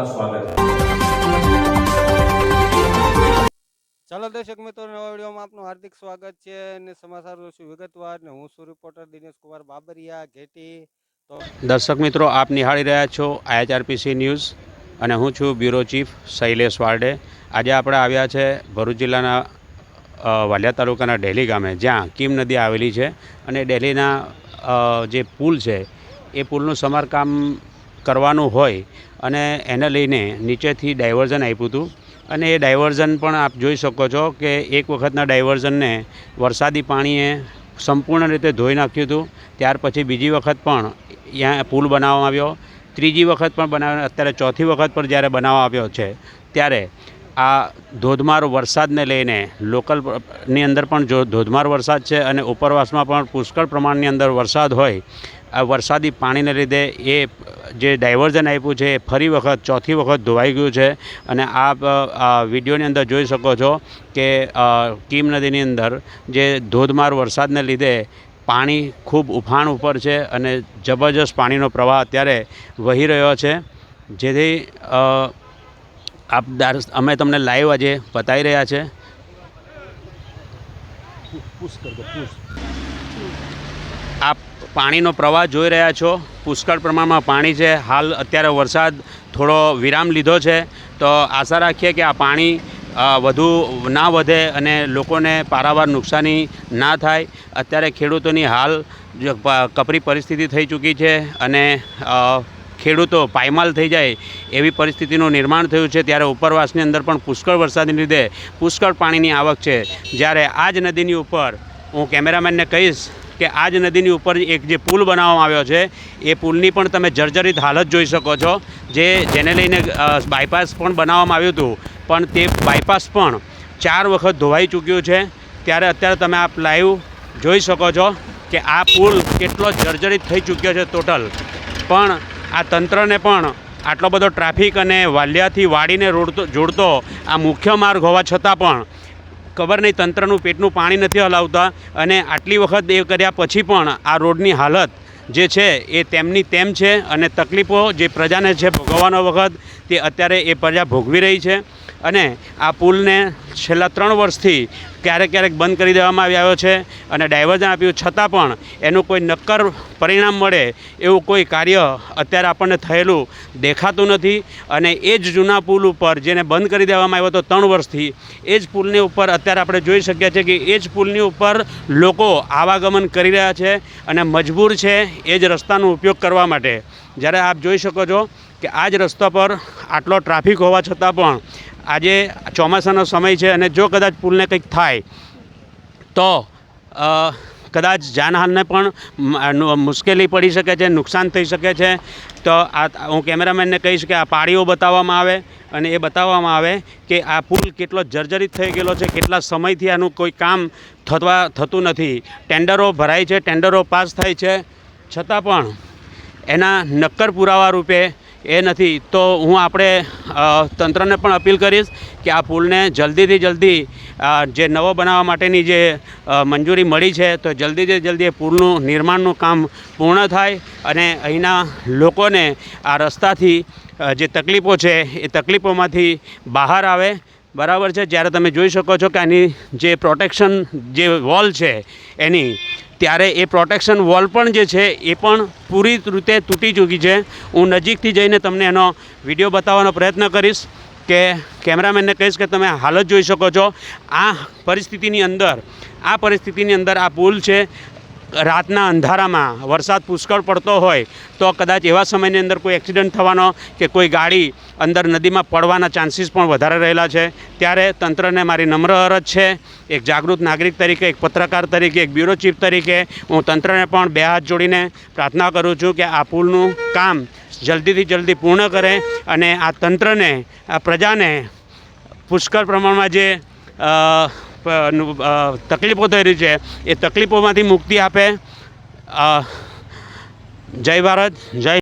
આપका સ્વાગત है। ચાલો દર્શક મિત્રો, નવા વિડીયોમાં આપનું હાર્દિક સ્વાગત છે અને સમાચાર જોશું વિગતવાર ને હું છું રિપોર્ટર દિનેશ કુમાર બાબરિયા ઘેટી। તો દર્શક મિત્રો, આપ નિહાળી રહ્યા છો IHRPC ન્યૂઝ અને હું છું બ્યુરો ચીફ શૈલેષ વારડે। આજે આપણે આવ્યા છે ભરૂચ જિલ્લાના વાલિયા તાલુકાના ડેલી ગામે, જ્યાં કીમ નદી આવેલી છે અને ડેલીના જે પુલ છે એ પુલનું સમારકામ કરવાનું હોય અને એને લઈને નીચેથી ડાયવર્ઝન આપ્યું હતું અને એ ડાયવર્ઝન પણ આપ જોઈ શકો છો કે એક વખતના ડાયવર્ઝનને વરસાદી પાણીએ સંપૂર્ણ રીતે ધોઈ નાખ્યું હતું। ત્યાર પછી બીજી વખત પણ અહીંયા પુલ બનાવવામાં આવ્યો, ત્રીજી વખત પણ બનાવ્યો, અત્યારે ચોથી વખત પણ જ્યારે બનાવવામાં આવ્યો છે ત્યારે આ ધોધમાર વરસાદને લઈને લોકલની અંદર પણ જો ધોધમાર વરસાદ છે અને ઉપરવાસમાં પણ પુષ્કળ પ્રમાણની અંદર વરસાદ હોય, આ વરસાદી પાણીને લીધે એ જે ડાયવર્ઝન આપ્યું છે એ ફરી વખત ચોથી વખત ધોવાઈ ગયું છે અને આપ વિડીયોની અંદર જોઈ શકો છો કે કીમ નદીની અંદર જે ધોધમાર વરસાદને લીધે પાણી ખૂબ ઉફાણ ઉપર છે અને જબરજસ્ત પાણીનો પ્રવાહ અત્યારે વહી રહ્યો છે, જેથી અમે તમને લાઈવ આજે બતાવી રહ્યા છે। આપ પાણીનો પ્રવાહ જોઈ રહ્યા છો, પુષ્કળ પ્રમાણમાં પાણી છે। હાલ અત્યારે વરસાદ થોડો વિરામ લીધો છે, તો આશા રાખીએ કે આ પાણી વધુ ના વધે અને લોકોને પારાવાર નુકસાની ના થાય। અત્યારે ખેડૂતોની હાલ કપરી પરિસ્થિતિ થઈ ચૂકી છે અને ખેડૂતો પાયમાલ થઈ જાય એવી પરિસ્થિતિનું નિર્માણ થયું છે, ત્યારે ઉપરવાસની અંદર પણ પુષ્કળ વરસાદને લીધે પુષ્કળ પાણીની આવક છે। જ્યારે આ જ નદીની ઉપર હું કેમેરામેનને કહીશ કે આ જ નદીની ઉપર એક જે પુલ બનાવવામાં આવ્યો છે એ પુલની પણ તમે જર્જરિત હાલત જોઈ શકો છો, જેને લઈને બાયપાસ પણ બનાવવામાં આવ્યું હતું, પણ તે બાયપાસ પણ 4 વખત ધોવાઈ ચૂક્યું છે। ત્યારે અત્યારે તમે આપ લાઈવ જોઈ શકો છો કે આ પુલ કેટલો જર્જરિત થઈ ચૂક્યો છે ટોટલ। પણ આ તંત્રને પણ આટલો બધો ટ્રાફિક અને વાલિયાથી વાડીને જોડતો આ મુખ્ય માર્ગ હોવા છતાં પણ ખબર નહીં તંત્રનું પેટનું પાણી નથી હલાવતા અને આટલી વખત એ કર્યા પછી પણ આ રોડની હાલત જે છે એ તેમની તેમ છે અને તકલીફો જે પ્રજાને છે ભોગવવાનો વખત તે અત્યારે એ પ્રજા ભોગવી રહી છે। અને આ પુલને છેલ્લા 3 વર્ષથી ક્યારેક ક્યારેક બંધ કરી દેવામાં આવ્યો છે અને ડાયવર્ઝન આપ્યું છતાં પણ એનું કોઈ નક્કર પરિણામ મળે એવું કોઈ કાર્ય અત્યારે આપણને થયેલું દેખાતું નથી। અને એ જ જૂના પુલ ઉપર જેને બંધ કરી દેવામાં આવ્યો હતો 3 વર્ષથી, એ જ પુલની ઉપર અત્યારે આપણે જોઈ શકીએ છીએ કે એ જ પુલની ઉપર લોકો આવાગમન કરી રહ્યા છે અને મજબૂર છે એ જ રસ્તાનો ઉપયોગ કરવા માટે। જ્યારે આપ જોઈ શકો છો કે આ જ રસ્તા પર આટલો ટ્રાફિક હોવા છતાં પણ આજે ચોમાસાનો સમય છે અને જો કદાચ પુલને કંઈક થાય તો કદાચ જાનહાનિને પણ મુશ્કેલી પડી શકે છે, નુકસાન થઈ શકે છે। તો હું કેમેરામેનને કહીશ કે આ પાળીઓ બતાવવામાં આવે અને એ બતાવવામાં આવે કે આ પુલ કેટલો જર્જરિત થઈ ગયેલો છે, કેટલા સમયથી આનું કોઈ કામ થતું નથી। ટેન્ડરો ભરાય છે, ટેન્ડરો પાસ થાય છે, છતાં પણ એના નક્કર પુરાવા રૂપે એ નથી। તો હું આપણે તંત્રને પણ અપીલ કરીશ કે આ પુલને જલ્દીથી જલ્દી જે નવો બનાવવા માટેની જે મંજૂરી મળી છે તો જલ્દીથી જલ્દી એ પુલનું નિર્માણનું કામ પૂર્ણ થાય અને અહીંના લોકોને આ રસ્તાથી જે તકલીફો છે એ તકલીફોમાંથી બહાર આવે। બરાબર છે। જ્યારે તમે જોઈ શકો છો કે આની જે પ્રોટેક્શન જે વોલ છે એની, ત્યારે એ પ્રોટેક્શન વોલ પણ જે છે એ પણ પૂરી રીતે તૂટી ચૂકી છે। હું નજીકથી જઈને તમને એનો વિડીયો બતાવવાનો પ્રયત્ન કરીશ કે કેમેરામેનને કહીશ કે તમે હાલત જોઈ શકો છો। આ પરિસ્થિતિની અંદર આ પુલ છે, રાતના અંધારામાં વરસાદ પુષ્કળ પડતો હોય તો કદાચ એવા સમયની અંદર કોઈ એક્સિડન્ટ થવાનો કે કોઈ ગાડી અંદર નદીમાં પડવાના ચાન્સીસ પણ વધારે રહેલા છે। ત્યારે તંત્રને મારી નમ્ર અરજ છે, એક જાગૃત નાગરિક તરીકે, એક પત્રકાર તરીકે, એક બ્યુરો ચીફ તરીકે હું તંત્રને પણ 2 હાથ જોડીને પ્રાર્થના કરું છું કે આ પુલનું કામ જલ્દીથી જલ્દી પૂર્ણ કરે અને આ તંત્રને, આ પ્રજાને પુષ્કળ પ્રમાણમાં જે તકલીફો થઈ રહી છે એ તકલીફોમાંથી મુક્તિ આપે। જય ભારત, જય